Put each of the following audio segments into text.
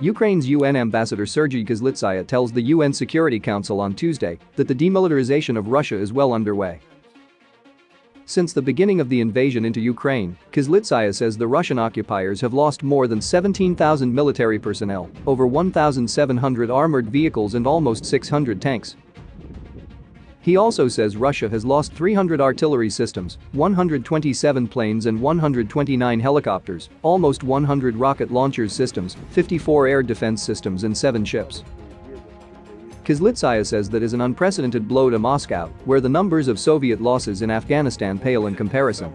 Ukraine's UN Ambassador Sergiy Kyslytsya tells the UN Security Council on Tuesday that the demilitarization of Russia is well underway. Since the beginning of the invasion into Ukraine, Kyslytsya says the Russian occupiers have lost more than 17,000 military personnel, over 1,700 armored vehicles and almost 600 tanks. He also says Russia has lost 300 artillery systems, 127 planes and 129 helicopters, almost 100 rocket launcher systems, 54 air defense systems and 7 ships. Kyslytsya says that is an unprecedented blow to Moscow, where the numbers of Soviet losses in Afghanistan pale in comparison.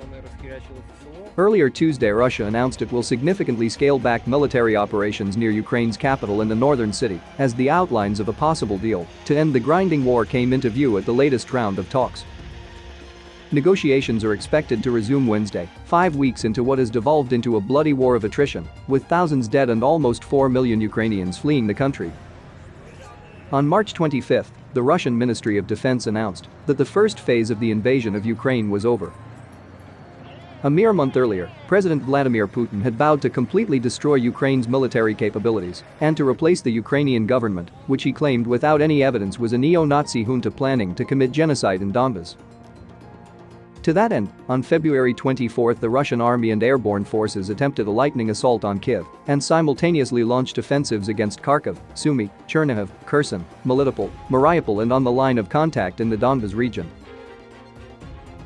Earlier Tuesday, Russia announced it will significantly scale back military operations near Ukraine's capital and the northern city, as the outlines of a possible deal to end the grinding war came into view at the latest round of talks. Negotiations are expected to resume Wednesday, 5 weeks into what has devolved into a bloody war of attrition, with thousands dead and almost 4 million Ukrainians fleeing the country. On March 25, the Russian Ministry of Defense announced that the first phase of the invasion of Ukraine was over. A mere month earlier, President Vladimir Putin had vowed to completely destroy Ukraine's military capabilities and to replace the Ukrainian government, which he claimed without any evidence was a neo-Nazi junta planning to commit genocide in Donbas. To that end, on February 24 the Russian army and airborne forces attempted a lightning assault on Kyiv and simultaneously launched offensives against Kharkiv, Sumy, Chernihiv, Kherson, Melitopol, Mariupol and on the line of contact in the Donbas region.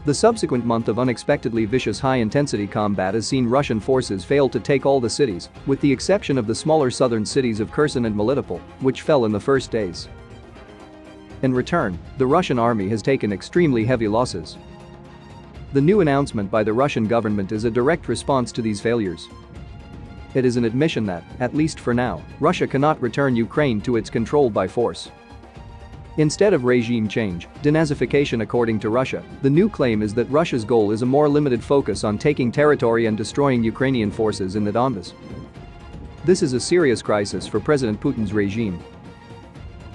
The subsequent month of unexpectedly vicious high-intensity combat has seen Russian forces fail to take all the cities, with the exception of the smaller southern cities of Kherson and Melitopol, which fell in the first days. In return, the Russian army has taken extremely heavy losses. The new announcement by the Russian government is a direct response to these failures. It is an admission that, at least for now, Russia cannot return Ukraine to its control by force. Instead of regime change, denazification according to Russia, the new claim is that Russia's goal is a more limited focus on taking territory and destroying Ukrainian forces in the Donbas. This is a serious crisis for President Putin's regime.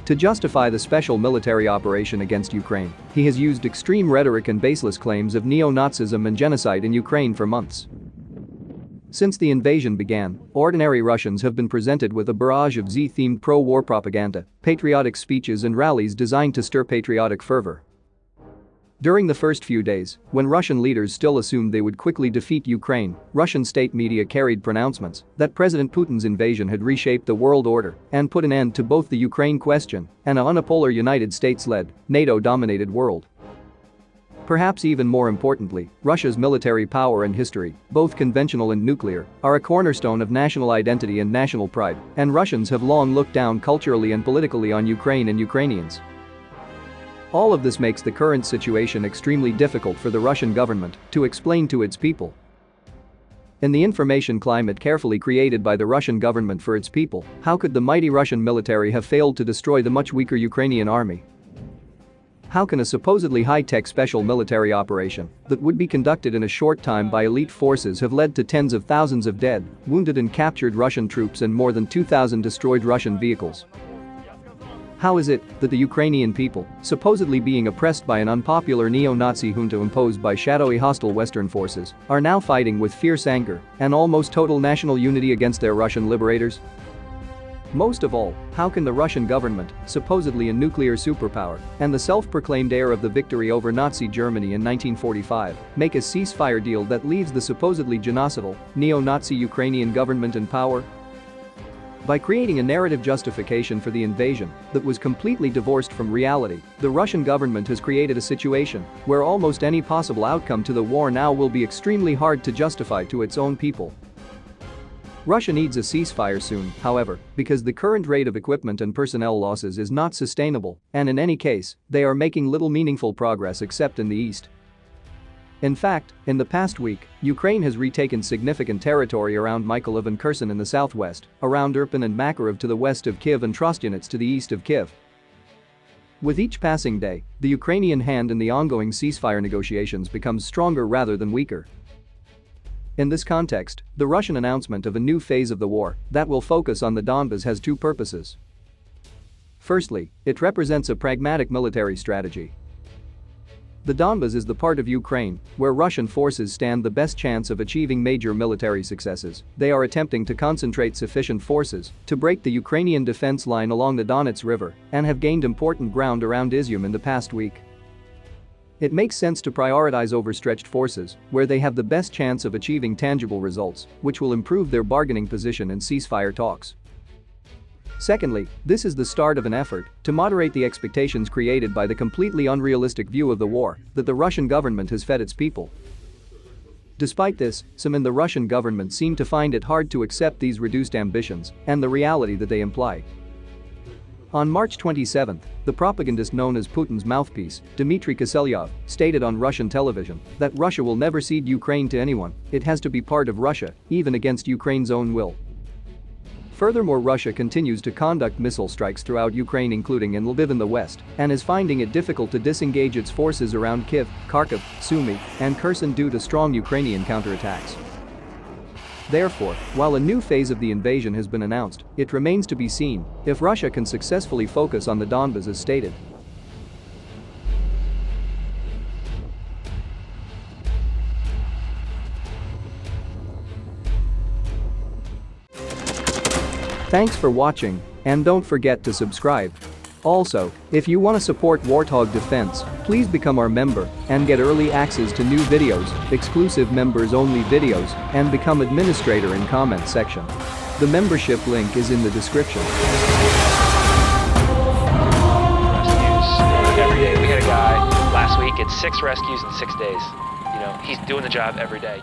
To justify the special military operation against Ukraine, he has used extreme rhetoric and baseless claims of neo-Nazism and genocide in Ukraine for months. Since the invasion began, ordinary Russians have been presented with a barrage of Z-themed pro-war propaganda, patriotic speeches and rallies designed to stir patriotic fervor. During the first few days, when Russian leaders still assumed they would quickly defeat Ukraine, Russian state media carried pronouncements that President Putin's invasion had reshaped the world order and put an end to both the Ukraine question and a unipolar United States-led, NATO-dominated world. Perhaps even more importantly, Russia's military power and history, both conventional and nuclear, are a cornerstone of national identity and national pride, and Russians have long looked down culturally and politically on Ukraine and Ukrainians. All of this makes the current situation extremely difficult for the Russian government to explain to its people. In the information climate carefully created by the Russian government for its people, how could the mighty Russian military have failed to destroy the much weaker Ukrainian army? How can a supposedly high-tech special military operation that would be conducted in a short time by elite forces have led to tens of thousands of dead, wounded and captured Russian troops and more than 2,000 destroyed Russian vehicles? How is it that the Ukrainian people, supposedly being oppressed by an unpopular neo-Nazi junta imposed by shadowy hostile Western forces, are now fighting with fierce anger and almost total national unity against their Russian liberators? Most of all, how can the Russian government, supposedly a nuclear superpower and the self-proclaimed heir of the victory over Nazi Germany in 1945, make a ceasefire deal that leaves the supposedly genocidal, neo-Nazi Ukrainian government in power? By creating a narrative justification for the invasion that was completely divorced from reality, the Russian government has created a situation where almost any possible outcome to the war now will be extremely hard to justify to its own people. Russia needs a ceasefire soon, however, because the current rate of equipment and personnel losses is not sustainable, and in any case, they are making little meaningful progress except in the east. In fact, in the past week, Ukraine has retaken significant territory around Mykolaiv and Kherson in the southwest, around Irpin and Makarov to the west of Kyiv and Trostyanets to the east of Kyiv. With each passing day, the Ukrainian hand in the ongoing ceasefire negotiations becomes stronger rather than weaker. In this context, the Russian announcement of a new phase of the war that will focus on the Donbas has two purposes. Firstly, it represents a pragmatic military strategy. The Donbas is the part of Ukraine where Russian forces stand the best chance of achieving major military successes. They are attempting to concentrate sufficient forces to break the Ukrainian defense line along the Donets River and have gained important ground around Izium in the past week. It makes sense to prioritize overstretched forces where they have the best chance of achieving tangible results, which will improve their bargaining position in ceasefire talks. Secondly, this is the start of an effort to moderate the expectations created by the completely unrealistic view of the war that the Russian government has fed its people. Despite this, some in the Russian government seem to find it hard to accept these reduced ambitions and the reality that they imply. On March 27, the propagandist known as Putin's mouthpiece, Dmitry Kyslytsya, stated on Russian television that Russia will never cede Ukraine to anyone, it has to be part of Russia, even against Ukraine's own will. Furthermore, Russia continues to conduct missile strikes throughout Ukraine, including in Lviv in the west, and is finding it difficult to disengage its forces around Kyiv, Kharkiv, Sumy, and Kherson due to strong Ukrainian counterattacks. Therefore, while a new phase of the invasion has been announced, it remains to be seen if Russia can successfully focus on the Donbas as stated. Thanks for watching, and don't forget to subscribe. Also, if you want to support Warthog Defense, please become our member and get early access to new videos, exclusive members-only videos, and become administrator in comment section. The membership link is in the description. Rescues every day. We had a guy last week, it's 6 rescues in 6 days. You know, he's doing the job every day.